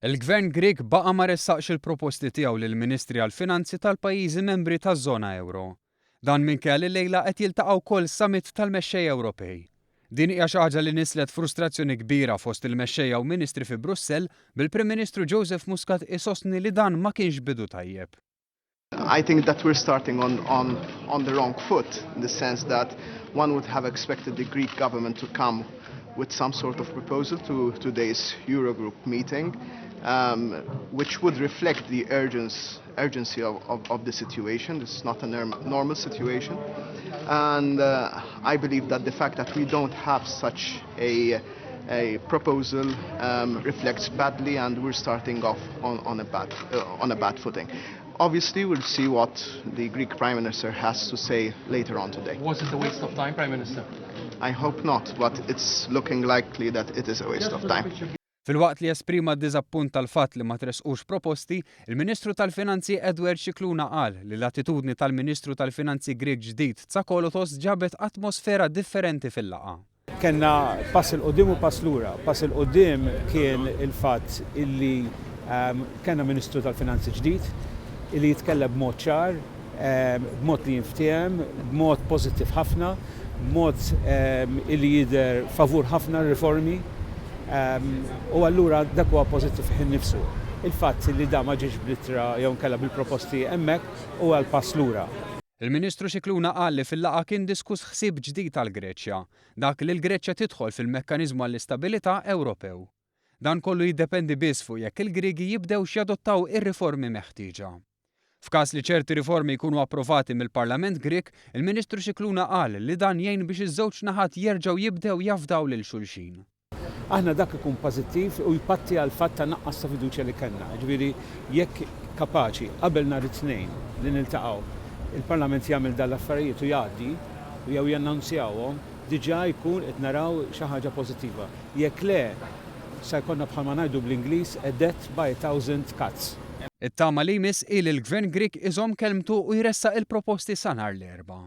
Il-Gvern Grieg baqa' ma ressaqx il-proposti tiegħu lill-Ministri għall-Finanzi tal-pajjiżi membri taż-żona euro. Dan minkejja li lejla qed jiltaqgħu wkoll summit tal-mexxejja Ewropej. Din hija xi ħaġa li nislet frustrazzjoni kbira fost il-mexxejja u ministri fi Brussell bil-Prim Ministru Joseph Muscat isostni li dan ma kienx bidu tajjeb. I think that we're starting on the wrong foot, in the sense that one would have expected the Greek government to come with some sort of proposal to today's Eurogroup meeting, which would reflect the urgency of the situation. This is not a normal situation. And I believe that the fact that we don't have such a proposal reflects badly, and we're starting off on a bad footing. Obviously, we'll see what the Greek Prime Minister has to say later on today. Was it a waste of time, Prime Minister? I hope not, but it's looking likely that it is a waste of time. Filwaqt li esprima d-diżappunt tal-fatt li ma tresqux proposti, il-Ministru tal-Finanzi Edward Cicluna qal li l-attitudni tal-Ministru tal-Finanzi Grieg ġdid Tsakalotos ġabet atmosfera differenti fil-laqa. Kenna pass il-qoddim u pass lura. Pass il-qoddim kien il-fatt illi kenna Ministru tal-Finanzi ġdid illi jitkellem b'mod ċar, b'mod li jinftiem, b'mod pożittiv ħafna, b'mod illi jidher favur ħafna riformi. U allura dak huwa pożittiv ħin nifsu. Il-fatt li da ma ġiex b'littra jew nkella bil-proposti hemmhekk huwa l-pass lura. Il-Ministru Cicluna qal li fil-laqa kien diskuss ħsieb ġdid tal-Greċja, dak li l-Greċja tidħol fil-Mekkaniżmu għall-Istabilità Ewropew. Dan kollu jiddependi biss fuq jekk il-Griegi jibdew jadottaw ir-riformi meħtieġa. F'każ li ċerti riformi jkunu approvati mill-Parlament Grieg, il-Ministru Cicluna qal li dan jgħin biex iż-żewġ naħat jerġgħu jibdew jafdaw lil xulxin. Aħna dak ikun pożittiv u jpatti għal fatt ta' naqqas ta' fiduċja li kellna. Ġifieri jekk kapaċi qabel nhar it-tnejn li niltaqgħu il-Parlament jagħmel dan l-affarijiet u jgħaddi u jew jannunzjawhom, diġà jkun qed naraw xi ħaġa pożittiva. Jekk le se jkollna bħalma ngħidu bl-Ingliż a death by a thousand cuts. It-tama li jmiss il-Gvern Grieg iżomm kelmtu u jressaq il-proposti sa nhar l-Erbgħa.